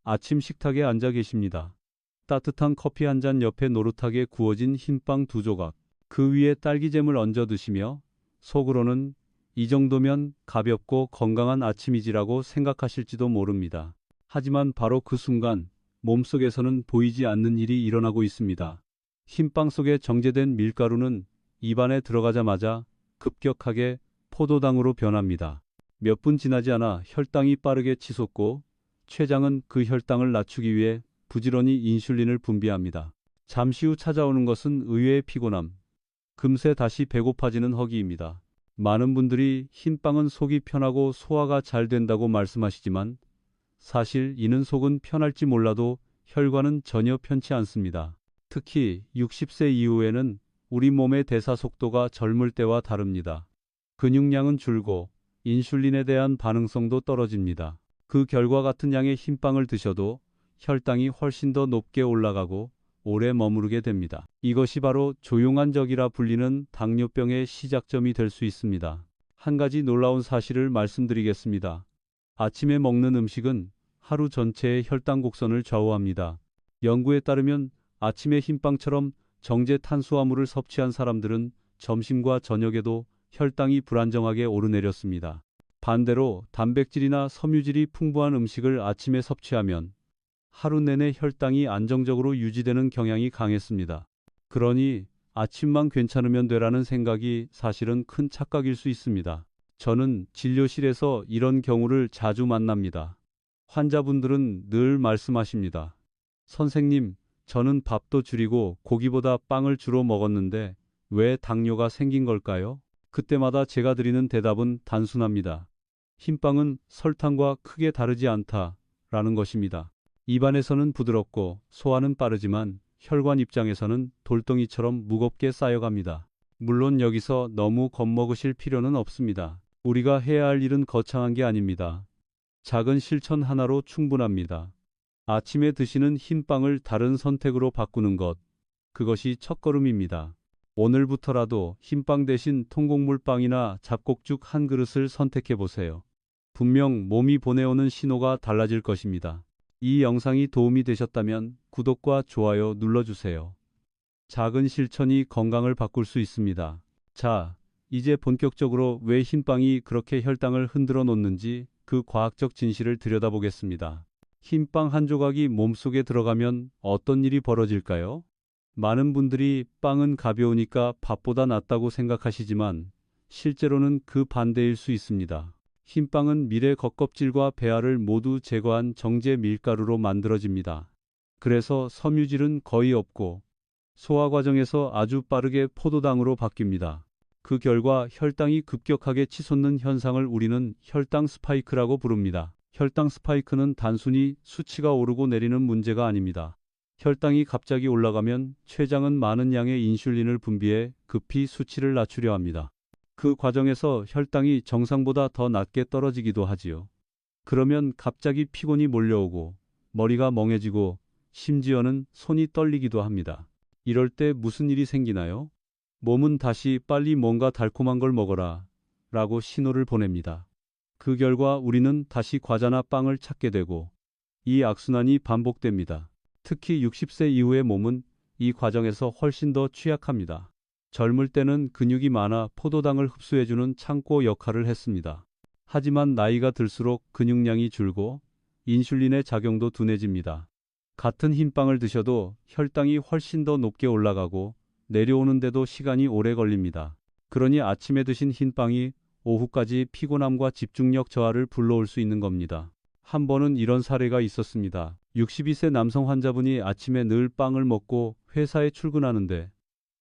아침 식탁에 앉아 계십니다. 따뜻한 커피 한 잔 옆에 노릇하게 구워진 흰빵 두 조각, 그 위에 딸기잼을 얹어 드시며 속으로는 이 정도면 가볍고 건강한 아침이지라고 생각하실지도 모릅니다. 하지만 바로 그 순간 몸속에서는 보이지 않는 일이 일어나고 있습니다. 흰빵 속에 정제된 밀가루는 입안에 들어가자마자 급격하게 포도당으로 변합니다. 몇 분 지나지 않아 혈당이 빠르게 치솟고 췌장은 그 혈당을 낮추기 위해 부지런히 인슐린을 분비합니다. 잠시 후 찾아오는 것은 의외의 피곤함. 금세 다시 배고파지는 허기입니다. 많은 분들이 흰빵은 속이 편하고 소화가 잘 된다고 말씀하시지만 사실 이는 속은 편할지 몰라도 혈관은 전혀 편치 않습니다. 특히 60세 이후에는 우리 몸의 대사 속도가 젊을 때와 다릅니다. 근육량은 줄고 인슐린에 대한 반응성도 떨어집니다. 그 결과 같은 양의 흰빵을 드셔도 혈당이 훨씬 더 높게 올라가고 오래 머무르게 됩니다. 이것이 바로 조용한 적이라 불리는 당뇨병의 시작점이 될 수 있습니다. 한 가지 놀라운 사실을 말씀드리겠습니다. 아침에 먹는 음식은 하루 전체의 혈당 곡선을 좌우합니다. 연구에 따르면 아침에 흰빵처럼 정제 탄수화물을 섭취한 사람들은 점심과 저녁에도 혈당이 불안정하게 오르내렸습니다. 반대로 단백질이나 섬유질이 풍부한 음식을 아침에 섭취하면 하루 내내 혈당이 안정적으로 유지되는 경향이 강했습니다. 그러니 아침만 괜찮으면 되라는 생각이 사실은 큰 착각일 수 있습니다. 저는 진료실에서 이런 경우를 자주 만납니다. 환자분들은 늘 말씀하십니다. 선생님, 저는 밥도 줄이고 고기보다 빵을 주로 먹었는데 왜 당뇨가 생긴 걸까요? 그때마다 제가 드리는 대답은 단순합니다. 흰빵은 설탕과 크게 다르지 않다라는 것입니다. 입안에서는 부드럽고 소화는 빠르지만 혈관 입장에서는 돌덩이처럼 무겁게 쌓여갑니다. 물론 여기서 너무 겁먹으실 필요는 없습니다. 우리가 해야 할 일은 거창한 게 아닙니다. 작은 실천 하나로 충분합니다. 아침에 드시는 흰빵을 다른 선택으로 바꾸는 것, 그것이 첫걸음입니다. 오늘부터라도 흰빵 대신 통곡물빵이나 잡곡죽 한 그릇을 선택해 보세요. 분명 몸이 보내오는 신호가 달라질 것입니다. 이 영상이 도움이 되셨다면 구독과 좋아요 눌러주세요. 작은 실천이 건강을 바꿀 수 있습니다. 자, 이제 본격적으로 왜 흰빵이 그렇게 혈당을 흔들어 놓는지 그 과학적 진실을 들여다보겠습니다. 흰빵 한 조각이 몸속에 들어가면 어떤 일이 벌어질까요? 많은 분들이 빵은 가벼우니까 밥보다 낫다고 생각하시지만 실제로는 그 반대일 수 있습니다. 흰빵은 밀의 겉껍질과 배알을 모두 제거한 정제 밀가루로 만들어집니다. 그래서 섬유질은 거의 없고 소화 과정에서 아주 빠르게 포도당으로 바뀝니다. 그 결과 혈당이 급격하게 치솟는 현상을 우리는 혈당 스파이크라고 부릅니다. 혈당 스파이크는 단순히 수치가 오르고 내리는 문제가 아닙니다. 혈당이 갑자기 올라가면 췌장은 많은 양의 인슐린을 분비해 급히 수치를 낮추려 합니다. 그 과정에서 혈당이 정상보다 더 낮게 떨어지기도 하지요. 그러면 갑자기 피곤이 몰려오고 머리가 멍해지고 심지어는 손이 떨리기도 합니다. 이럴 때 무슨 일이 생기나요? 몸은 다시 빨리 뭔가 달콤한 걸 먹어라 라고 신호를 보냅니다. 그 결과 우리는 다시 과자나 빵을 찾게 되고 이 악순환이 반복됩니다. 특히 60세 이후의 몸은 이 과정에서 훨씬 더 취약합니다. 젊을 때는 근육이 많아 포도당을 흡수해주는 창고 역할을 했습니다. 하지만 나이가 들수록 근육량이 줄고 인슐린의 작용도 둔해집니다. 같은 흰빵을 드셔도 혈당이 훨씬 더 높게 올라가고 내려오는데도 시간이 오래 걸립니다. 그러니 아침에 드신 흰빵이 오후까지 피곤함과 집중력 저하를 불러올 수 있는 겁니다. 한 번은 이런 사례가 있었습니다. 62세 남성 환자분이 아침에 늘 빵을 먹고 회사에 출근하는데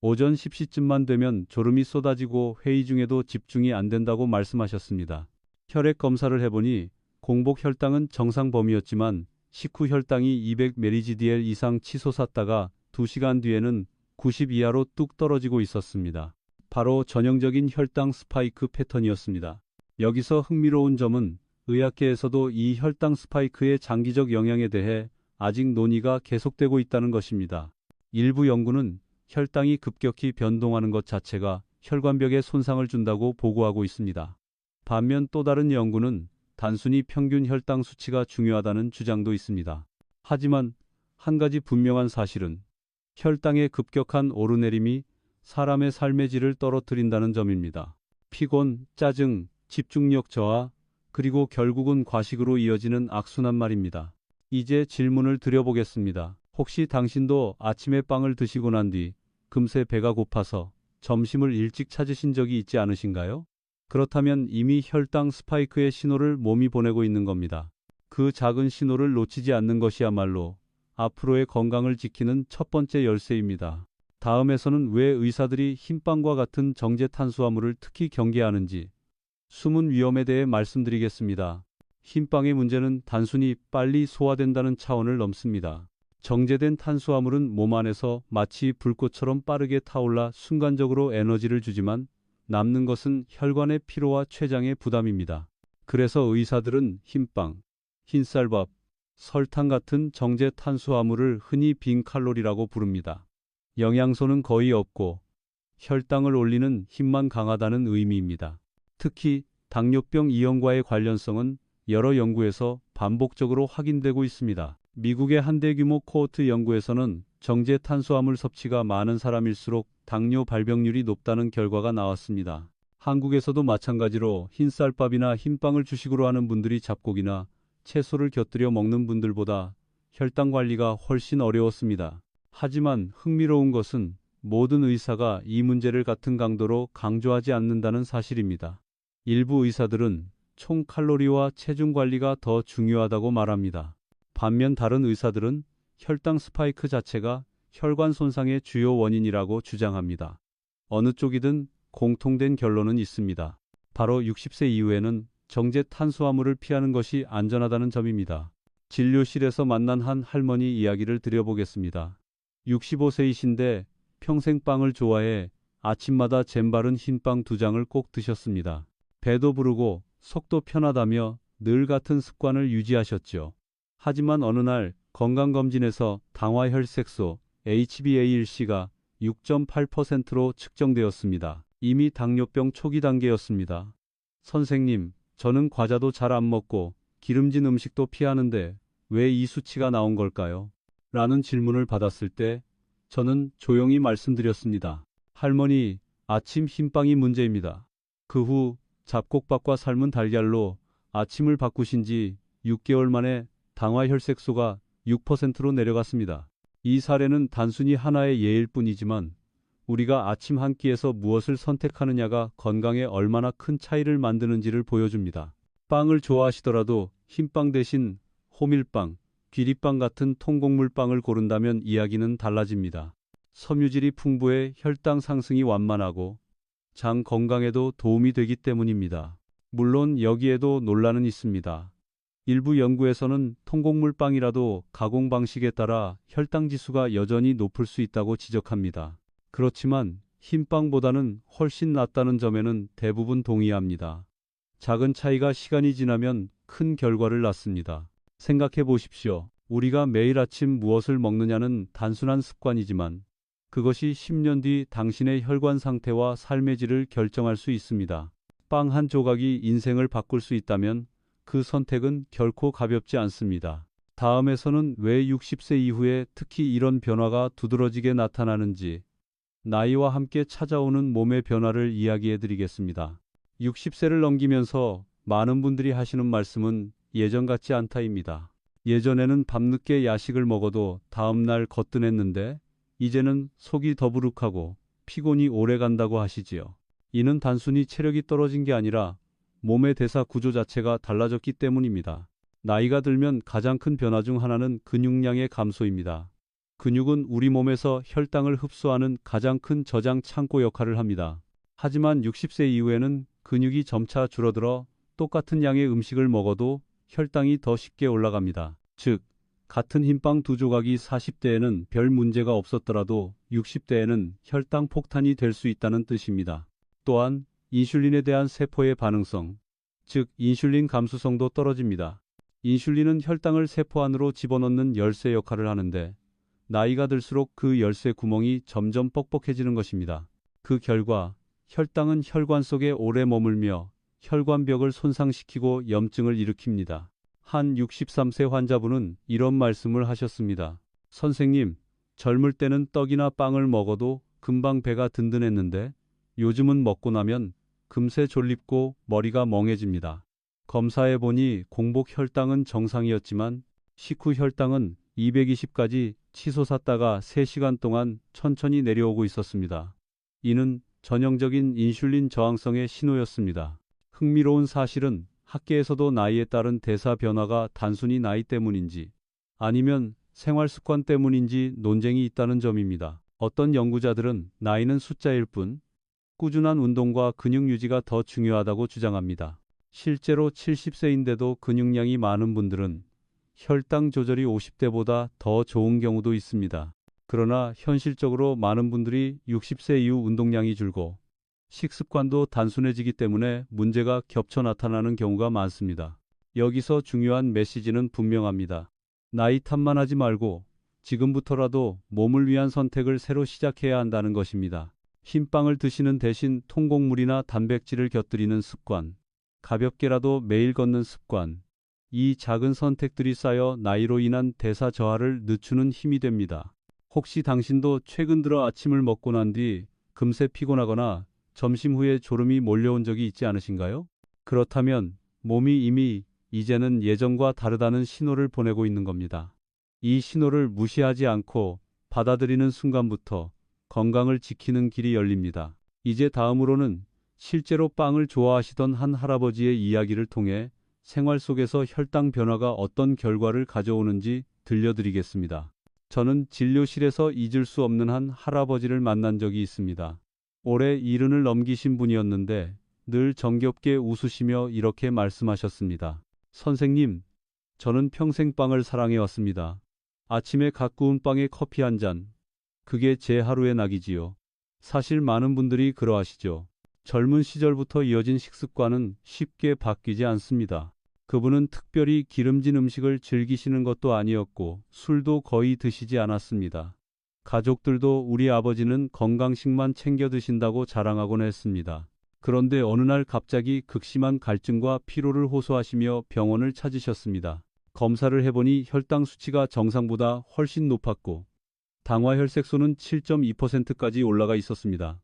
오전 10시쯤만 되면 졸음이 쏟아지고 회의 중에도 집중이 안 된다고 말씀하셨습니다. 혈액 검사를 해보니 공복 혈당은 정상 범위였지만 식후 혈당이 200mg/dL 이상 치솟았다가 2시간 뒤에는 90 이하로 뚝 떨어지고 있었습니다. 바로 전형적인 혈당 스파이크 패턴이었습니다. 여기서 흥미로운 점은 의학계에서도 이 혈당 스파이크의 장기적 영향에 대해 아직 논의가 계속되고 있다는 것입니다. 일부 연구는 혈당이 급격히 변동하는 것 자체가 혈관벽에 손상을 준다고 보고하고 있습니다. 반면 또 다른 연구는 단순히 평균 혈당 수치가 중요하다는 주장도 있습니다. 하지만 한 가지 분명한 사실은 혈당의 급격한 오르내림이 사람의 삶의 질을 떨어뜨린다는 점입니다. 피곤, 짜증, 집중력 저하, 그리고 결국은 과식으로 이어지는 악순환 말입니다. 이제 질문을 드려보겠습니다. 혹시 당신도 아침에 빵을 드시고 난 뒤 금세 배가 고파서 점심을 일찍 찾으신 적이 있지 않으신가요? 그렇다면 이미 혈당 스파이크의 신호를 몸이 보내고 있는 겁니다. 그 작은 신호를 놓치지 않는 것이야말로 앞으로의 건강을 지키는 첫 번째 열쇠입니다. 다음에서는 왜 의사들이 흰빵과 같은 정제 탄수화물을 특히 경계하는지 숨은 위험에 대해 말씀드리겠습니다. 흰빵의 문제는 단순히 빨리 소화된다는 차원을 넘습니다. 정제된 탄수화물은 몸 안에서 마치 불꽃처럼 빠르게 타올라 순간적으로 에너지를 주지만 남는 것은 혈관의 피로와 췌장의 부담입니다. 그래서 의사들은 흰빵, 흰쌀밥, 설탕 같은 정제 탄수화물을 흔히 빈칼로리라고 부릅니다. 영양소는 거의 없고 혈당을 올리는 힘만 강하다는 의미입니다. 특히 당뇨병 이형과의 관련성은 여러 연구에서 반복적으로 확인되고 있습니다. 미국의 한 대규모 코호트 연구에서는 정제 탄수화물 섭취가 많은 사람일수록 당뇨 발병률이 높다는 결과가 나왔습니다. 한국에서도 마찬가지로 흰쌀밥이나 흰빵을 주식으로 하는 분들이 잡곡이나 채소를 곁들여 먹는 분들보다 혈당 관리가 훨씬 어려웠습니다. 하지만 흥미로운 것은 모든 의사가 이 문제를 같은 강도로 강조하지 않는다는 사실입니다. 일부 의사들은 총 칼로리와 체중 관리가 더 중요하다고 말합니다. 반면 다른 의사들은 혈당 스파이크 자체가 혈관 손상의 주요 원인이라고 주장합니다. 어느 쪽이든 공통된 결론은 있습니다. 바로 60세 이후에는 정제 탄수화물을 피하는 것이 안전하다는 점입니다. 진료실에서 만난 한 할머니 이야기를 드려보겠습니다. 65세이신데 평생 빵을 좋아해 아침마다 잼 바른 흰빵 2장을 꼭 드셨습니다. 배도 부르고 속도 편하다며 늘 같은 습관을 유지하셨죠. 하지만 어느 날 건강검진에서 당화혈색소 HbA1c가 6.8%로 측정되었습니다. 이미 당뇨병 초기 단계였습니다. 선생님, 저는 과자도 잘 안 먹고 기름진 음식도 피하는데 왜 이 수치가 나온 걸까요? 라는 질문을 받았을 때 저는 조용히 말씀드렸습니다. 할머니, 아침 흰빵이 문제입니다. 그 후 잡곡밥과 삶은 달걀로 아침을 바꾸신 지 6개월 만에 당화혈색소가 6%로 내려갔습니다. 이 사례는 단순히 하나의 예일 뿐이지만 우리가 아침 한 끼에서 무엇을 선택하느냐가 건강에 얼마나 큰 차이를 만드는지를 보여줍니다. 빵을 좋아하시더라도 흰빵 대신 호밀빵, 귀리빵 같은 통곡물빵을 고른다면 이야기는 달라집니다. 섬유질이 풍부해 혈당 상승이 완만하고 장 건강에도 도움이 되기 때문입니다. 물론 여기에도 논란은 있습니다. 일부 연구에서는 통곡물빵이라도 가공 방식에 따라 혈당 지수가 여전히 높을 수 있다고 지적합니다. 그렇지만 흰빵보다는 훨씬 낫다는 점에는 대부분 동의합니다. 작은 차이가 시간이 지나면 큰 결과를 낳습니다. 생각해 보십시오. 우리가 매일 아침 무엇을 먹느냐는 단순한 습관이지만 그것이 10년 뒤 당신의 혈관 상태와 삶의 질을 결정할 수 있습니다. 빵 한 조각이 인생을 바꿀 수 있다면 그 선택은 결코 가볍지 않습니다. 다음에서는 왜 60세 이후에 특히 이런 변화가 두드러지게 나타나는지 나이와 함께 찾아오는 몸의 변화를 이야기해 드리겠습니다. 60세를 넘기면서 많은 분들이 하시는 말씀은 예전 같지 않다입니다. 예전에는 밤늦게 야식을 먹어도 다음날 거뜬했는데 이제는 속이 더부룩하고 피곤이 오래 간다고 하시지요. 이는 단순히 체력이 떨어진 게 아니라 몸의 대사 구조 자체가 달라졌기 때문입니다. 나이가 들면 가장 큰 변화 중 하나는 근육량의 감소입니다. 근육은 우리 몸에서 혈당을 흡수하는 가장 큰 저장 창고 역할을 합니다. 하지만 60세 이후에는 근육이 점차 줄어들어 똑같은 양의 음식을 먹어도 혈당이 더 쉽게 올라갑니다. 즉, 같은 흰빵 2조각이 40대에는 별 문제가 없었더라도 60대에는 혈당 폭탄이 될 수 있다는 뜻입니다. 또한 인슐린에 대한 세포의 반응성, 즉 인슐린 감수성도 떨어집니다. 인슐린은 혈당을 세포 안으로 집어넣는 열쇠 역할을 하는데 나이가 들수록 그 열쇠 구멍이 점점 뻑뻑해지는 것입니다. 그 결과 혈당은 혈관 속에 오래 머물며 혈관벽을 손상시키고 염증을 일으킵니다. 한 63세 환자분은 이런 말씀을 하셨습니다. 선생님, 젊을 때는 떡이나 빵을 먹어도 금방 배가 든든했는데 요즘은 먹고 나면 금세 졸립고 머리가 멍해집니다. 검사해 보니 공복 혈당은 정상이었지만 식후 혈당은 220까지 치솟았다가 3시간 동안 천천히 내려오고 있었습니다. 이는 전형적인 인슐린 저항성의 신호였습니다. 흥미로운 사실은 학계에서도 나이에 따른 대사 변화가 단순히 나이 때문인지 아니면 생활 습관 때문인지 논쟁이 있다는 점입니다. 어떤 연구자들은 나이는 숫자일 뿐 꾸준한 운동과 근육 유지가 더 중요하다고 주장합니다. 실제로 70세인데도 근육량이 많은 분들은 혈당 조절이 50대보다 더 좋은 경우도 있습니다. 그러나 현실적으로 많은 분들이 60세 이후 운동량이 줄고 식습관도 단순해지기 때문에 문제가 겹쳐 나타나는 경우가 많습니다. 여기서 중요한 메시지는 분명합니다. 나이 탓만 하지 말고 지금부터라도 몸을 위한 선택을 새로 시작해야 한다는 것입니다. 흰빵을 드시는 대신 통곡물이나 단백질을 곁들이는 습관, 가볍게라도 매일 걷는 습관, 이 작은 선택들이 쌓여 나이로 인한 대사 저하를 늦추는 힘이 됩니다. 혹시 당신도 최근 들어 아침을 먹고 난 뒤 금세 피곤하거나 점심 후에 졸음이 몰려온 적이 있지 않으신가요? 그렇다면 몸이 이미 이제는 예전과 다르다는 신호를 보내고 있는 겁니다. 이 신호를 무시하지 않고 받아들이는 순간부터 건강을 지키는 길이 열립니다. 이제 다음으로는 실제로 빵을 좋아하시던 한 할아버지의 이야기를 통해 생활 속에서 혈당 변화가 어떤 결과를 가져오는지 들려드리겠습니다. 저는 진료실에서 잊을 수 없는 한 할아버지를 만난 적이 있습니다. 올해 70을 넘기신 분이었는데 늘 정겹게 웃으시며 이렇게 말씀하셨습니다. 선생님, 저는 평생 빵을 사랑해왔습니다. 아침에 갓 구운 빵에 커피 한 잔, 그게 제 하루의 낙이지요. 사실 많은 분들이 그러하시죠. 젊은 시절부터 이어진 식습관은 쉽게 바뀌지 않습니다. 그분은 특별히 기름진 음식을 즐기시는 것도 아니었고 술도 거의 드시지 않았습니다. 가족들도 우리 아버지는 건강식만 챙겨 드신다고 자랑하곤 했습니다. 그런데 어느 날 갑자기 극심한 갈증과 피로를 호소하시며 병원을 찾으셨습니다. 검사를 해보니 혈당 수치가 정상보다 훨씬 높았고 당화혈색소는 7.2%까지 올라가 있었습니다.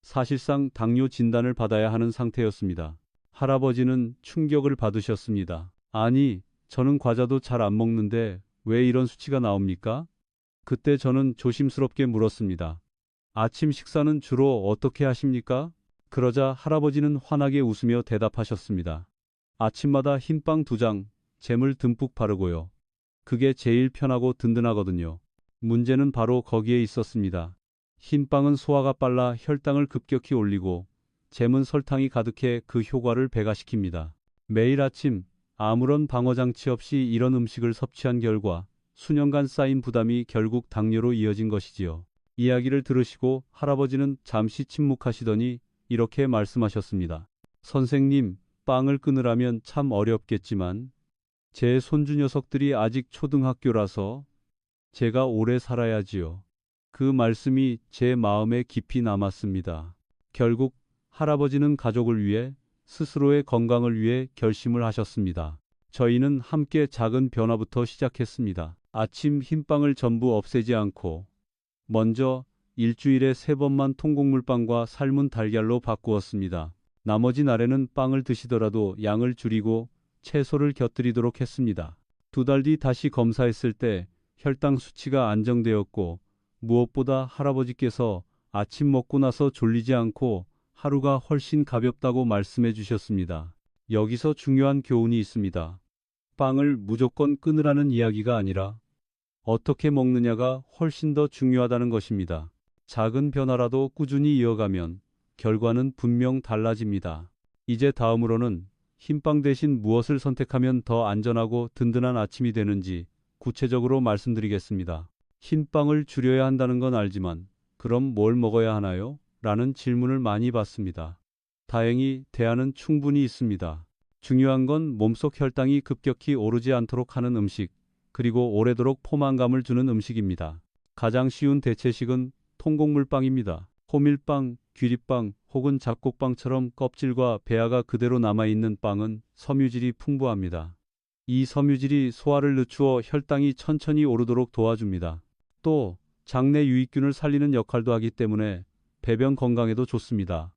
사실상 당뇨 진단을 받아야 하는 상태였습니다. 할아버지는 충격을 받으셨습니다. 아니, 저는 과자도 잘 안 먹는데 왜 이런 수치가 나옵니까? 그때 저는 조심스럽게 물었습니다. 아침 식사는 주로 어떻게 하십니까? 그러자 할아버지는 환하게 웃으며 대답하셨습니다. 아침마다 흰빵 2장, 잼을 듬뿍 바르고요. 그게 제일 편하고 든든하거든요. 문제는 바로 거기에 있었습니다. 흰빵은 소화가 빨라 혈당을 급격히 올리고 잼은 설탕이 가득해 그 효과를 배가시킵니다. 매일 아침 아무런 방어장치 없이 이런 음식을 섭취한 결과 수년간 쌓인 부담이 결국 당뇨로 이어진 것이지요. 이야기를 들으시고 할아버지는 잠시 침묵하시더니 이렇게 말씀하셨습니다. 선생님, 빵을 끊으라면 참 어렵겠지만 제 손주 녀석들이 아직 초등학교라서 제가 오래 살아야지요. 그 말씀이 제 마음에 깊이 남았습니다. 결국 할아버지는 가족을 위해 스스로의 건강을 위해 결심을 하셨습니다. 저희는 함께 작은 변화부터 시작했습니다. 아침 흰빵을 전부 없애지 않고 먼저 일주일에 3번만 통곡물빵과 삶은 달걀로 바꾸었습니다. 나머지 날에는 빵을 드시더라도 양을 줄이고 채소를 곁들이도록 했습니다. 2달 뒤 다시 검사했을 때 혈당 수치가 안정되었고 무엇보다 할아버지께서 아침 먹고 나서 졸리지 않고 하루가 훨씬 가볍다고 말씀해 주셨습니다. 여기서 중요한 교훈이 있습니다. 빵을 무조건 끊으라는 이야기가 아니라 어떻게 먹느냐가 훨씬 더 중요하다는 것입니다. 작은 변화라도 꾸준히 이어가면 결과는 분명 달라집니다. 이제 다음으로는 흰빵 대신 무엇을 선택하면 더 안전하고 든든한 아침이 되는지 구체적으로 말씀드리겠습니다. 흰빵을 줄여야 한다는 건 알지만 그럼 뭘 먹어야 하나요? 라는 질문을 많이 받습니다. 다행히 대안은 충분히 있습니다. 중요한 건 몸속 혈당이 급격히 오르지 않도록 하는 음식, 그리고 오래도록 포만감을 주는 음식입니다. 가장 쉬운 대체식은 통곡물빵입니다. 호밀빵, 귀리빵 혹은 잡곡빵처럼 껍질과 배아가 그대로 남아있는 빵은 섬유질이 풍부합니다. 이 섬유질이 소화를 늦추어 혈당이 천천히 오르도록 도와줍니다. 또 장내 유익균을 살리는 역할도 하기 때문에 배변 건강에도 좋습니다.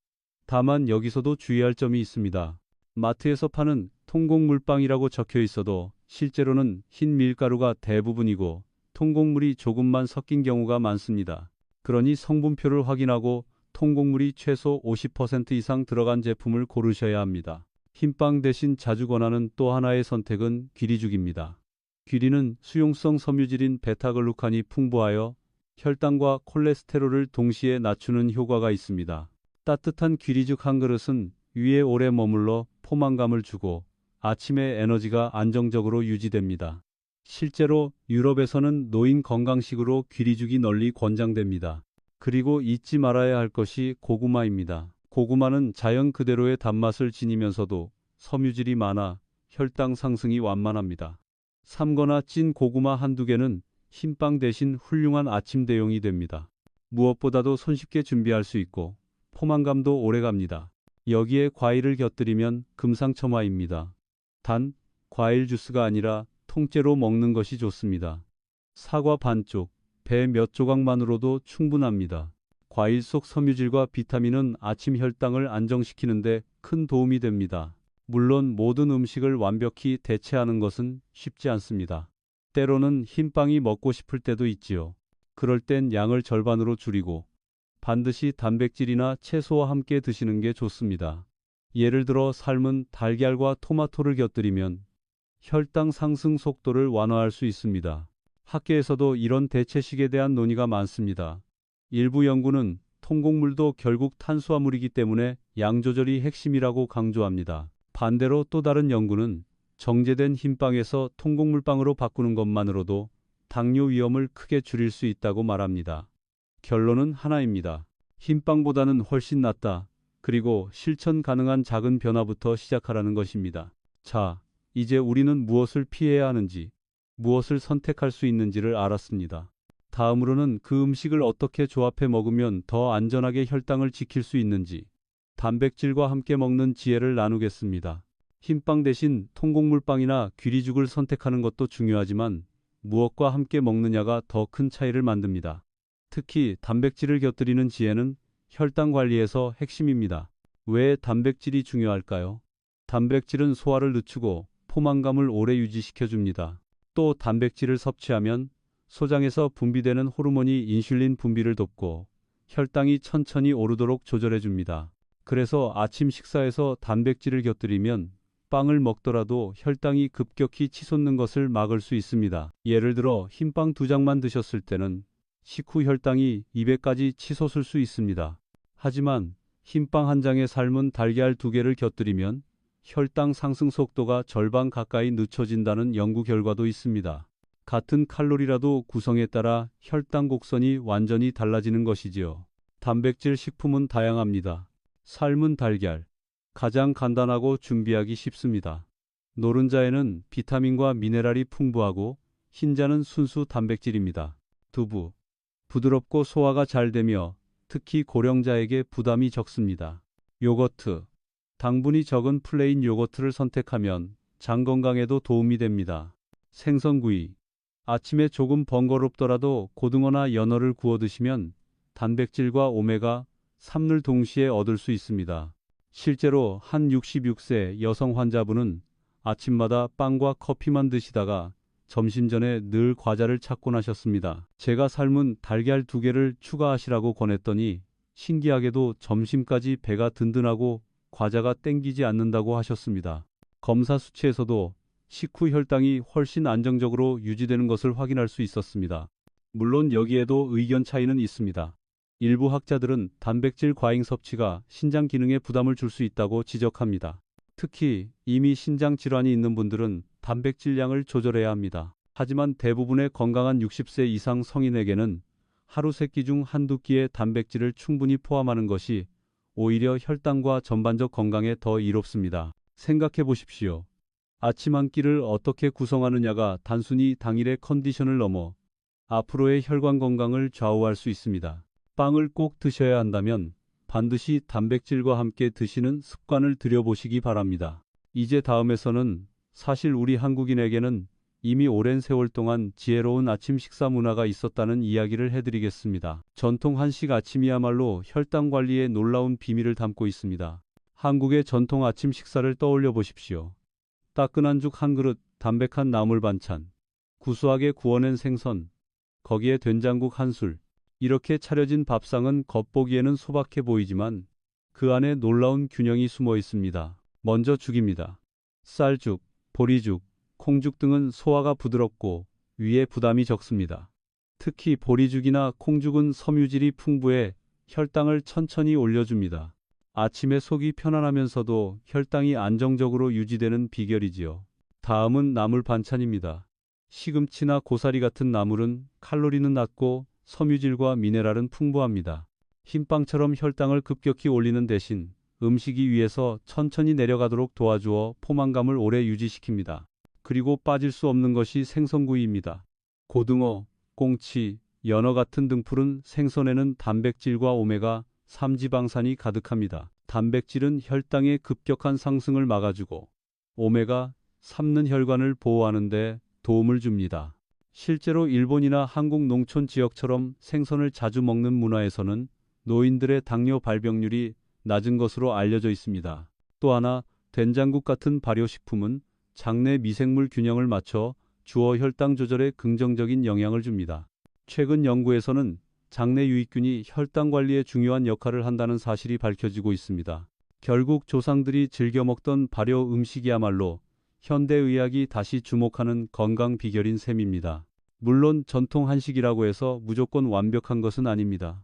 다만 여기서도 주의할 점이 있습니다. 마트에서 파는 통곡물빵이라고 적혀 있어도 실제로는 흰 밀가루가 대부분이고 통곡물이 조금만 섞인 경우가 많습니다. 그러니 성분표를 확인하고 통곡물이 최소 50% 이상 들어간 제품을 고르셔야 합니다. 흰빵 대신 자주 권하는 또 하나의 선택은 귀리죽입니다. 귀리는 수용성 섬유질인 베타글루칸이 풍부하여 혈당과 콜레스테롤을 동시에 낮추는 효과가 있습니다. 따뜻한 귀리죽 한 그릇은 위에 오래 머물러 포만감을 주고 아침에 에너지가 안정적으로 유지됩니다. 실제로 유럽에서는 노인 건강식으로 귀리죽이 널리 권장됩니다. 그리고 잊지 말아야 할 것이 고구마입니다. 고구마는 자연 그대로의 단맛을 지니면서도 섬유질이 많아 혈당 상승이 완만합니다. 삶거나 찐 고구마 한두 개는 흰빵 대신 훌륭한 아침 대용이 됩니다. 무엇보다도 손쉽게 준비할 수 있고 포만감도 오래갑니다. 여기에 과일을 곁들이면 금상첨화입니다. 단, 과일 주스가 아니라 통째로 먹는 것이 좋습니다. 사과 반쪽, 배 몇 조각만으로도 충분합니다. 과일 속 섬유질과 비타민은 아침 혈당을 안정시키는데 큰 도움이 됩니다. 물론 모든 음식을 완벽히 대체하는 것은 쉽지 않습니다. 때로는 흰빵이 먹고 싶을 때도 있지요. 그럴 땐 양을 절반으로 줄이고 반드시 단백질이나 채소와 함께 드시는 게 좋습니다. 예를 들어 삶은 달걀과 토마토를 곁들이면 혈당 상승 속도를 완화할 수 있습니다. 학계에서도 이런 대체식에 대한 논의가 많습니다. 일부 연구는 통곡물도 결국 탄수화물이기 때문에 양 조절이 핵심이라고 강조합니다. 반대로 또 다른 연구는 정제된 흰빵에서 통곡물빵으로 바꾸는 것만으로도 당뇨 위험을 크게 줄일 수 있다고 말합니다. 결론은 하나입니다. 흰빵보다는 훨씬 낫다. 그리고 실천 가능한 작은 변화부터 시작하라는 것입니다. 자, 이제 우리는 무엇을 피해야 하는지, 무엇을 선택할 수 있는지를 알았습니다. 다음으로는 그 음식을 어떻게 조합해 먹으면 더 안전하게 혈당을 지킬 수 있는지, 단백질과 함께 먹는 지혜를 나누겠습니다. 흰빵 대신 통곡물빵이나 귀리죽을 선택하는 것도 중요하지만 무엇과 함께 먹느냐가 더 큰 차이를 만듭니다. 특히 단백질을 곁들이는 지혜는 혈당 관리에서 핵심입니다. 왜 단백질이 중요할까요? 단백질은 소화를 늦추고 포만감을 오래 유지시켜줍니다. 또 단백질을 섭취하면 소장에서 분비되는 호르몬이 인슐린 분비를 돕고 혈당이 천천히 오르도록 조절해줍니다. 그래서 아침 식사에서 단백질을 곁들이면 빵을 먹더라도 혈당이 급격히 치솟는 것을 막을 수 있습니다. 예를 들어 흰빵 2장만 드셨을 때는 식후 혈당이 200까지 치솟을 수 있습니다. 하지만 흰빵 1장에 삶은 달걀 2개를 곁들이면 혈당 상승 속도가 절반 가까이 늦춰진다는 연구 결과도 있습니다. 같은 칼로리라도 구성에 따라 혈당 곡선이 완전히 달라지는 것이지요. 단백질 식품은 다양합니다. 삶은 달걀. 가장 간단하고 준비하기 쉽습니다. 노른자에는 비타민과 미네랄이 풍부하고 흰자는 순수 단백질입니다. 두부. 부드럽고 소화가 잘 되며 특히 고령자에게 부담이 적습니다. 요거트. 당분이 적은 플레인 요거트를 선택하면 장 건강에도 도움이 됩니다. 생선구이. 아침에 조금 번거롭더라도 고등어나 연어를 구워 드시면 단백질과 오메가 3를 동시에 얻을 수 있습니다. 실제로 한 66세 여성 환자분은 아침마다 빵과 커피만 드시다가 점심 전에 늘 과자를 찾곤 하셨습니다. 제가 삶은 달걀 2개를 추가하시라고 권했더니 신기하게도 점심까지 배가 든든하고 과자가 땡기지 않는다고 하셨습니다. 검사 수치에서도 식후 혈당이 훨씬 안정적으로 유지되는 것을 확인할 수 있었습니다. 물론 여기에도 의견 차이는 있습니다. 일부 학자들은 단백질 과잉 섭취가 신장 기능에 부담을 줄 수 있다고 지적합니다. 특히 이미 신장 질환이 있는 분들은 단백질 양을 조절해야 합니다. 하지만 대부분의 건강한 60세 이상 성인에게는 하루 3끼 중 한두 끼의 단백질을 충분히 포함하는 것이 오히려 혈당과 전반적 건강에 더 이롭습니다. 생각해 보십시오. 아침 한 끼를 어떻게 구성하느냐가 단순히 당일의 컨디션을 넘어 앞으로의 혈관 건강을 좌우할 수 있습니다. 빵을 꼭 드셔야 한다면 반드시 단백질과 함께 드시는 습관을 들여보시기 바랍니다. 이제 다음에서는 사실 우리 한국인에게는 이미 오랜 세월 동안 지혜로운 아침 식사 문화가 있었다는 이야기를 해드리겠습니다. 전통 한식 아침이야말로 혈당 관리의 놀라운 비밀을 담고 있습니다. 한국의 전통 아침 식사를 떠올려 보십시오. 따끈한 죽 한 그릇, 담백한 나물 반찬, 구수하게 구워낸 생선, 거기에 된장국 한 술. 이렇게 차려진 밥상은 겉보기에는 소박해 보이지만 그 안에 놀라운 균형이 숨어 있습니다. 먼저 죽입니다. 쌀죽, 보리죽, 콩죽 등은 소화가 부드럽고 위에 부담이 적습니다. 특히 보리죽이나 콩죽은 섬유질이 풍부해 혈당을 천천히 올려줍니다. 아침에 속이 편안하면서도 혈당이 안정적으로 유지되는 비결이지요. 다음은 나물 반찬입니다. 시금치나 고사리 같은 나물은 칼로리는 낮고 섬유질과 미네랄은 풍부합니다. 흰빵처럼 혈당을 급격히 올리는 대신 음식 위에서 천천히 내려가도록 도와주어 포만감을 오래 유지시킵니다. 그리고 빠질 수 없는 것이 생선구이입니다. 고등어, 꽁치, 연어 같은 등푸른 생선에는 단백질과 오메가 3 지방산이 가득합니다. 단백질은 혈당의 급격한 상승을 막아주고 오메가 3는 혈관을 보호하는 데 도움을 줍니다. 실제로 일본이나 한국 농촌 지역처럼 생선을 자주 먹는 문화에서는 노인들의 당뇨 발병률이 낮은 것으로 알려져 있습니다. 또 하나, 된장국 같은 발효식품은 장내 미생물 균형을 맞춰 주어 혈당 조절에 긍정적인 영향을 줍니다. 최근 연구에서는 장내 유익균이 혈당 관리에 중요한 역할을 한다는 사실이 밝혀지고 있습니다. 결국 조상들이 즐겨 먹던 발효 음식이야말로 현대의학이 다시 주목하는 건강 비결인 셈입니다. 물론 전통 한식이라고 해서 무조건 완벽한 것은 아닙니다.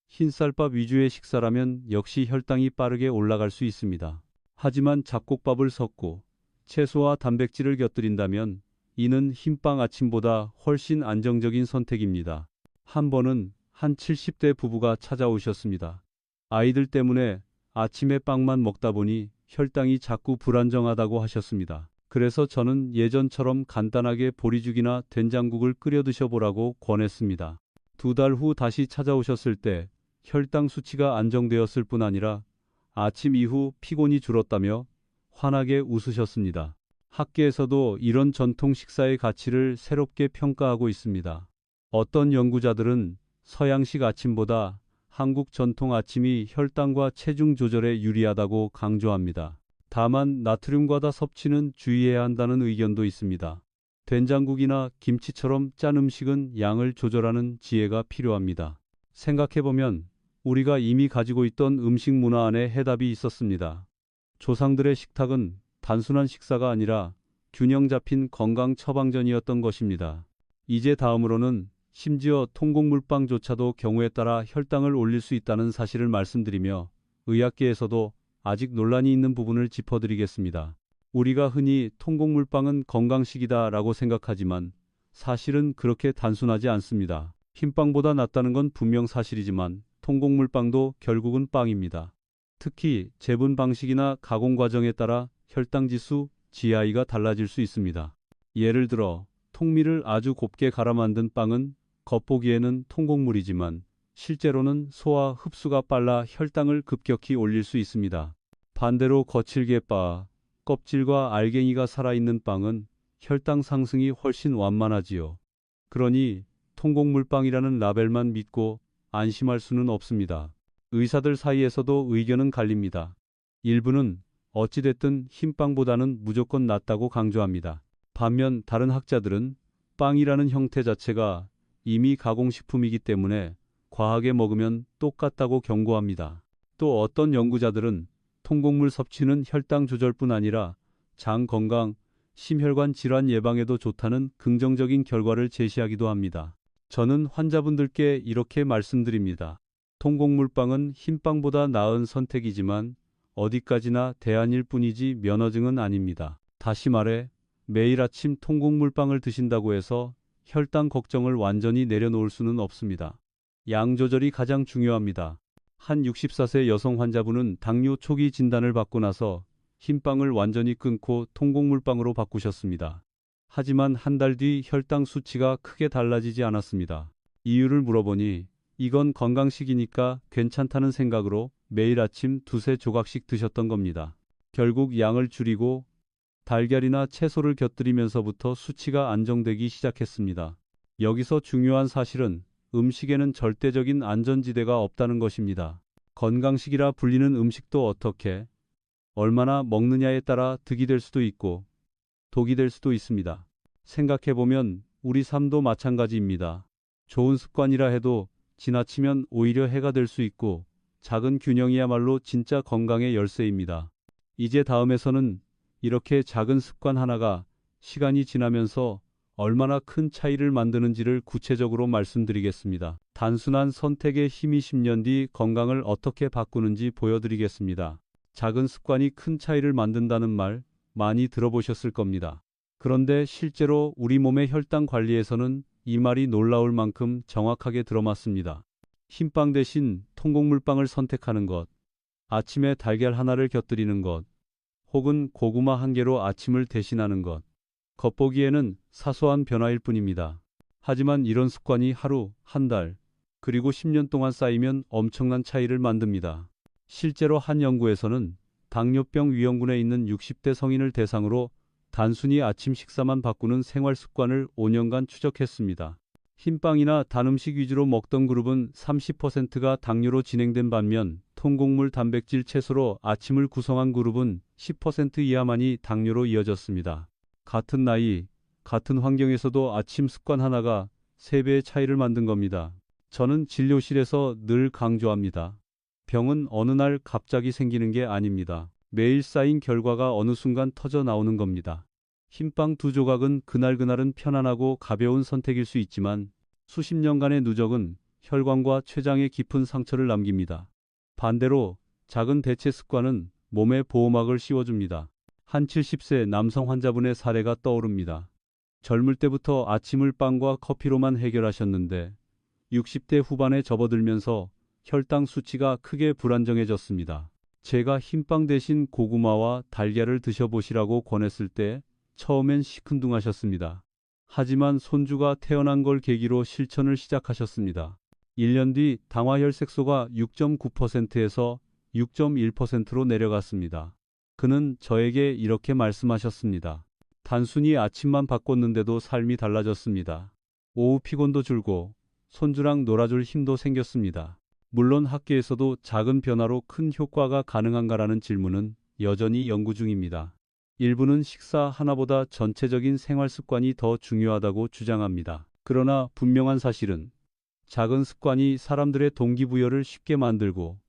흰쌀밥 위주의 식사라면 역시 혈당이 빠르게 올라갈 수 있습니다. 하지만 잡곡밥을 섞고 채소와 단백질을 곁들인다면 이는 흰빵 아침보다 훨씬 안정적인 선택입니다. 한 번은 한 70대 부부가 찾아오셨습니다. 아이들 때문에 아침에 빵만 먹다 보니 혈당이 자꾸 불안정하다고 하셨습니다. 그래서 저는 예전처럼 간단하게 보리죽이나 된장국을 끓여 드셔보라고 권했습니다. 2달 후 다시 찾아오셨을 때 혈당 수치가 안정되었을 뿐 아니라 아침 이후 피곤이 줄었다며 환하게 웃으셨습니다. 학계에서도 이런 전통 식사의 가치를 새롭게 평가하고 있습니다. 어떤 연구자들은 서양식 아침보다 한국 전통 아침이 혈당과 체중 조절에 유리하다고 강조합니다. 다만 나트륨 과다 섭취는 주의해야 한다는 의견도 있습니다. 된장국이나 김치처럼 짠 음식은 양을 조절하는 지혜가 필요합니다. 생각해보면 우리가 이미 가지고 있던 음식 문화 안에 해답이 있었습니다. 조상들의 식탁은 단순한 식사가 아니라 균형 잡힌 건강 처방전이었던 것입니다. 이제 다음으로는 심지어 통곡물빵조차도 경우에 따라 혈당을 올릴 수 있다는 사실을 말씀드리며 의학계에서도 아직 논란이 있는 부분을 짚어드리겠습니다. 우리가 흔히 통곡물빵은 건강식이다 라고 생각하지만 사실은 그렇게 단순하지 않습니다. 흰빵보다 낫다는 건 분명 사실이지만 통곡물빵도 결국은 빵입니다. 특히 재분 방식이나 가공 과정에 따라 혈당 지수 GI가 달라질 수 있습니다. 예를 들어 통밀을 아주 곱게 갈아 만든 빵은 겉보기에는 통곡물이지만 실제로는 소화 흡수가 빨라 혈당을 급격히 올릴 수 있습니다. 반대로 거칠게 빻아 껍질과 알갱이가 살아있는 빵은 혈당 상승이 훨씬 완만하지요. 그러니 통곡물빵이라는 라벨만 믿고 안심할 수는 없습니다. 의사들 사이에서도 의견은 갈립니다. 일부는 어찌됐든 흰빵보다는 무조건 낫다고 강조합니다. 반면 다른 학자들은 빵이라는 형태 자체가 이미 가공식품이기 때문에 과하게 먹으면 똑같다고 경고합니다. 또 어떤 연구자들은 통곡물 섭취는 혈당 조절뿐 아니라 장 건강, 심혈관 질환 예방에도 좋다는 긍정적인 결과를 제시하기도 합니다. 저는 환자분들께 이렇게 말씀드립니다. 통곡물빵은 흰빵보다 나은 선택이지만 어디까지나 대안일 뿐이지 면허증은 아닙니다. 다시 말해 매일 아침 통곡물빵을 드신다고 해서 혈당 걱정을 완전히 내려놓을 수는 없습니다. 양 조절이 가장 중요합니다. 한 64세 여성 환자분은 당뇨 초기 진단을 받고 나서 흰빵을 완전히 끊고 통곡물빵으로 바꾸셨습니다. 하지만 한 달 뒤 혈당 수치가 크게 달라지지 않았습니다. 이유를 물어보니 이건 건강식이니까 괜찮다는 생각으로 매일 아침 두세 조각씩 드셨던 겁니다. 결국 양을 줄이고 달걀이나 채소를 곁들이면서부터 수치가 안정되기 시작했습니다. 여기서 중요한 사실은 음식에는 절대적인 안전지대가 없다는 것입니다. 건강식이라 불리는 음식도 어떻게, 얼마나 먹느냐에 따라 득이 될 수도 있고 독이 될 수도 있습니다. 생각해보면 우리 삶도 마찬가지입니다. 좋은 습관이라 해도 지나치면 오히려 해가 될 수 있고 작은 균형이야말로 진짜 건강의 열쇠입니다. 이제 다음에서는 이렇게 작은 습관 하나가 시간이 지나면서 얼마나 큰 차이를 만드는지를 구체적으로 말씀드리겠습니다. 단순한 선택의 힘이 10년 뒤 건강을 어떻게 바꾸는지 보여드리겠습니다. 작은 습관이 큰 차이를 만든다는 말 많이 들어보셨을 겁니다. 그런데 실제로 우리 몸의 혈당 관리에서는 이 말이 놀라울 만큼 정확하게 들어맞습니다. 흰빵 대신 통곡물빵을 선택하는 것, 아침에 달걀 하나를 곁들이는 것, 혹은 고구마 한 개로 아침을 대신하는 것. 겉보기에는 사소한 변화일 뿐입니다. 하지만 이런 습관이 하루, 한 달, 그리고 10년 동안 쌓이면 엄청난 차이를 만듭니다. 실제로 한 연구에서는 당뇨병 위험군에 있는 60대 성인을 대상으로 단순히 아침 식사만 바꾸는 생활 습관을 5년간 추적했습니다. 흰빵이나 단 음식 위주로 먹던 그룹은 30%가 당뇨로 진행된 반면 통곡물 단백질 채소로 아침을 구성한 그룹은 10% 이하만이 당뇨로 이어졌습니다. 같은 나이, 같은 환경에서도 아침 습관 하나가 3배의 차이를 만든 겁니다. 저는 진료실에서 늘 강조합니다. 병은 어느 날 갑자기 생기는 게 아닙니다. 매일 쌓인 결과가 어느 순간 터져 나오는 겁니다. 흰빵 2조각은 그날그날은 편안하고 가벼운 선택일 수 있지만 수십 년간의 누적은 혈관과 췌장에 깊은 상처를 남깁니다. 반대로 작은 대체 습관은 몸에 보호막을 씌워줍니다. 한 70세 남성 환자분의 사례가 떠오릅니다. 젊을 때부터 아침을 빵과 커피로만 해결하셨는데 60대 후반에 접어들면서 혈당 수치가 크게 불안정해졌습니다. 제가 흰빵 대신 고구마와 달걀을 드셔보시라고 권했을 때 처음엔 시큰둥하셨습니다. 하지만 손주가 태어난 걸 계기로 실천을 시작하셨습니다. 1년 뒤 당화혈색소가 6.9%에서 6.1%로 내려갔습니다. 그는 저에게 이렇게 말씀하셨습니다. 단순히 아침만 바꿨는데도 삶이 달라졌습니다. 오후 피곤도 줄고 손주랑 놀아줄 힘도 생겼습니다. 물론 학계에서도 작은 변화로 큰 효과가 가능한가라는 질문은 여전히 연구 중입니다. 일부는 식사 하나보다 전체적인 생활 습관이 더 중요하다고 주장합니다. 그러나 분명한 사실은 작은 습관이 사람들의 동기부여를 쉽게 만들고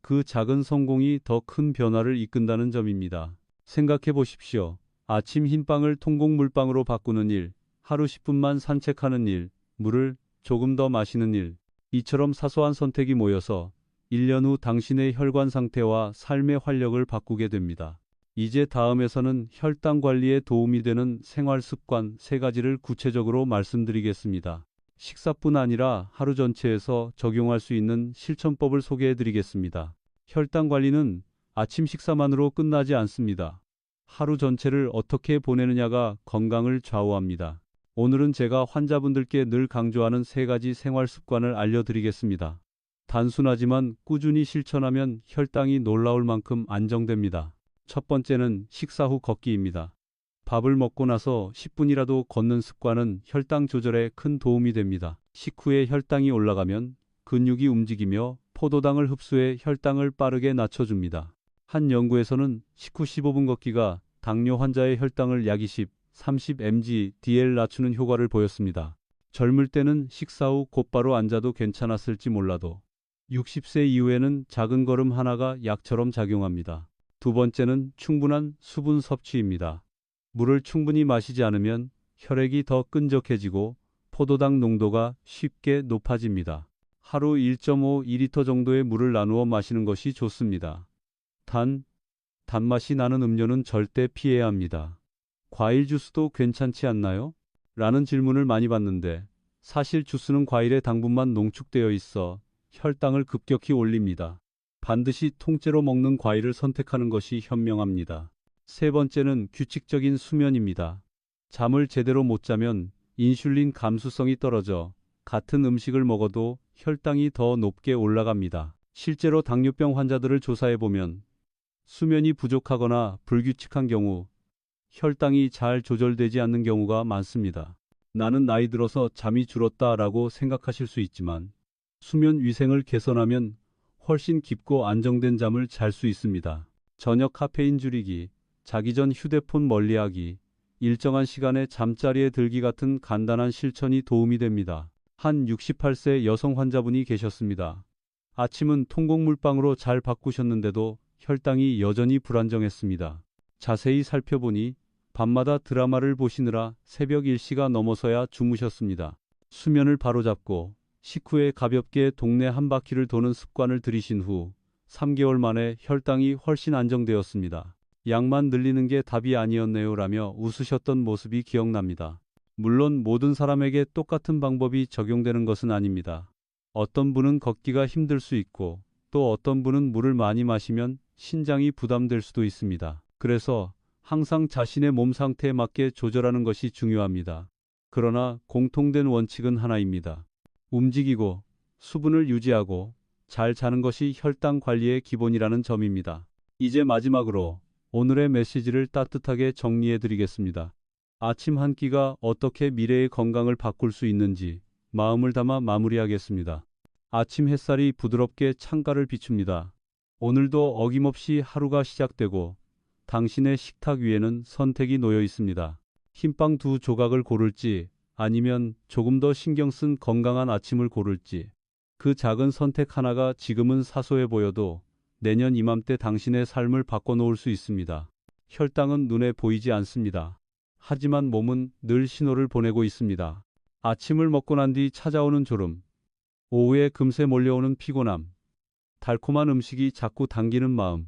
그 작은 성공이 더 큰 변화를 이끈다는 점입니다. 생각해 보십시오. 아침 흰빵을 통곡물빵으로 바꾸는 일, 하루 10분만 산책하는 일, 물을 조금 더 마시는 일. 이처럼 사소한 선택이 모여서 1년 후 당신의 혈관 상태와 삶의 활력을 바꾸게 됩니다. 이제 다음에서는 혈당 관리에 도움이 되는 생활 습관 3가지를 구체적으로 말씀드리겠습니다. 식사뿐 아니라 하루 전체에서 적용할 수 있는 실천법을 소개해 드리겠습니다. 혈당 관리는 아침 식사만으로 끝나지 않습니다. 하루 전체를 어떻게 보내느냐가 건강을 좌우합니다. 오늘은 제가 환자분들께 늘 강조하는 3가지 생활 습관을 알려드리겠습니다. 단순하지만 꾸준히 실천하면 혈당이 놀라울 만큼 안정됩니다. 첫 번째는 식사 후 걷기입니다. 밥을 먹고 나서 10분이라도 걷는 습관은 혈당 조절에 큰 도움이 됩니다. 식후에 혈당이 올라가면 근육이 움직이며 포도당을 흡수해 혈당을 빠르게 낮춰줍니다. 한 연구에서는 식후 15분 걷기가 당뇨 환자의 혈당을 약 30mg/dl 낮추는 효과를 보였습니다. 젊을 때는 식사 후 곧바로 앉아도 괜찮았을지 몰라도 60세 이후에는 작은 걸음 하나가 약처럼 작용합니다. 두 번째는 충분한 수분 섭취입니다. 물을 충분히 마시지 않으면 혈액이 더 끈적해지고 포도당 농도가 쉽게 높아집니다. 하루 1.5-2리터 정도의 물을 나누어 마시는 것이 좋습니다. 단맛이 나는 음료는 절대 피해야 합니다. 과일 주스도 괜찮지 않나요? 라는 질문을 많이 받는데 사실 주스는 과일의 당분만 농축되어 있어 혈당을 급격히 올립니다. 반드시 통째로 먹는 과일을 선택하는 것이 현명합니다. 세 번째는 규칙적인 수면입니다. 잠을 제대로 못 자면 인슐린 감수성이 떨어져 같은 음식을 먹어도 혈당이 더 높게 올라갑니다. 실제로 당뇨병 환자들을 조사해 보면 수면이 부족하거나 불규칙한 경우 혈당이 잘 조절되지 않는 경우가 많습니다. 나는 나이 들어서 잠이 줄었다라고 생각하실 수 있지만 수면 위생을 개선하면 훨씬 깊고 안정된 잠을 잘 수 있습니다. 저녁 카페인 줄이기, 자기 전 휴대폰 멀리하기, 일정한 시간에 잠자리에 들기 같은 간단한 실천이 도움이 됩니다. 한 68세 여성 환자분이 계셨습니다. 아침은 통곡물빵으로 잘 바꾸셨는데도 혈당이 여전히 불안정했습니다. 자세히 살펴보니 밤마다 드라마를 보시느라 새벽 1시가 넘어서야 주무셨습니다. 수면을 바로잡고 식후에 가볍게 동네 한 바퀴를 도는 습관을 들이신 후 3개월 만에 혈당이 훨씬 안정되었습니다. 약만 늘리는 게 답이 아니었네요 라며 웃으셨던 모습이 기억납니다. 물론 모든 사람에게 똑같은 방법이 적용되는 것은 아닙니다. 어떤 분은 걷기가 힘들 수 있고 또 어떤 분은 물을 많이 마시면 신장이 부담될 수도 있습니다. 그래서 항상 자신의 몸 상태에 맞게 조절하는 것이 중요합니다. 그러나 공통된 원칙은 하나입니다. 움직이고 수분을 유지하고 잘 자는 것이 혈당 관리의 기본이라는 점입니다. 이제 마지막으로 오늘의 메시지를 따뜻하게 정리해 드리겠습니다. 아침 한 끼가 어떻게 미래의 건강을 바꿀 수 있는지 마음을 담아 마무리하겠습니다. 아침 햇살이 부드럽게 창가를 비춥니다. 오늘도 어김없이 하루가 시작되고 당신의 식탁 위에는 선택이 놓여 있습니다. 흰빵 2조각을 고를지 아니면 조금 더 신경 쓴 건강한 아침을 고를지. 그 작은 선택 하나가 지금은 사소해 보여도 내년 이맘때 당신의 삶을 바꿔놓을 수 있습니다. 혈당은 눈에 보이지 않습니다. 하지만 몸은 늘 신호를 보내고 있습니다. 아침을 먹고 난 뒤 찾아오는 졸음, 오후에 금세 몰려오는 피곤함, 달콤한 음식이 자꾸 당기는 마음.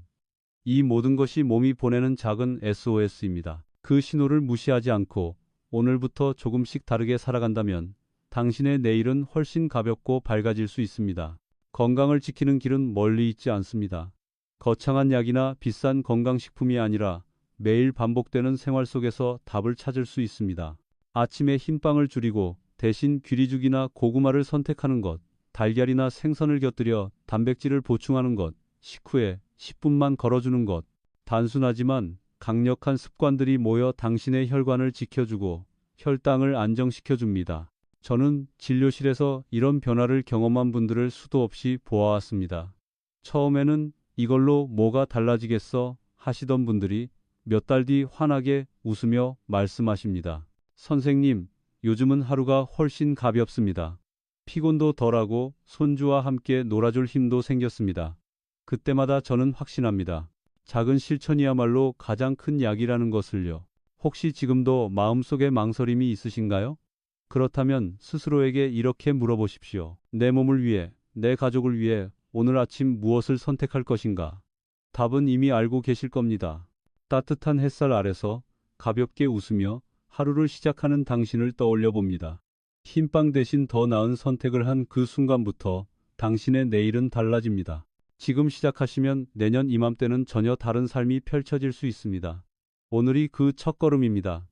이 모든 것이 몸이 보내는 작은 SOS입니다. 그 신호를 무시하지 않고 오늘부터 조금씩 다르게 살아간다면 당신의 내일은 훨씬 가볍고 밝아질 수 있습니다. 건강을 지키는 길은 멀리 있지 않습니다. 거창한 약이나 비싼 건강식품이 아니라 매일 반복되는 생활 속에서 답을 찾을 수 있습니다. 아침에 흰빵을 줄이고 대신 귀리죽이나 고구마를 선택하는 것, 달걀이나 생선을 곁들여 단백질을 보충하는 것, 식후에 10분만 걸어주는 것. 단순하지만 강력한 습관들이 모여 당신의 혈관을 지켜주고 혈당을 안정시켜줍니다. 저는 진료실에서 이런 변화를 경험한 분들을 수도 없이 보아왔습니다. 처음에는 이걸로 뭐가 달라지겠어 하시던 분들이 몇 달 뒤 환하게 웃으며 말씀하십니다. 선생님, 요즘은 하루가 훨씬 가볍습니다. 피곤도 덜하고 손주와 함께 놀아줄 힘도 생겼습니다. 그때마다 저는 확신합니다. 작은 실천이야말로 가장 큰 약이라는 것을요. 혹시 지금도 마음속에 망설임이 있으신가요? 그렇다면 스스로에게 이렇게 물어보십시오. 내 몸을 위해, 내 가족을 위해 오늘 아침 무엇을 선택할 것인가? 답은 이미 알고 계실 겁니다. 따뜻한 햇살 아래서 가볍게 웃으며 하루를 시작하는 당신을 떠올려 봅니다. 흰빵 대신 더 나은 선택을 한 그 순간부터 당신의 내일은 달라집니다. 지금 시작하시면 내년 이맘때는 전혀 다른 삶이 펼쳐질 수 있습니다. 오늘이 그 첫걸음입니다.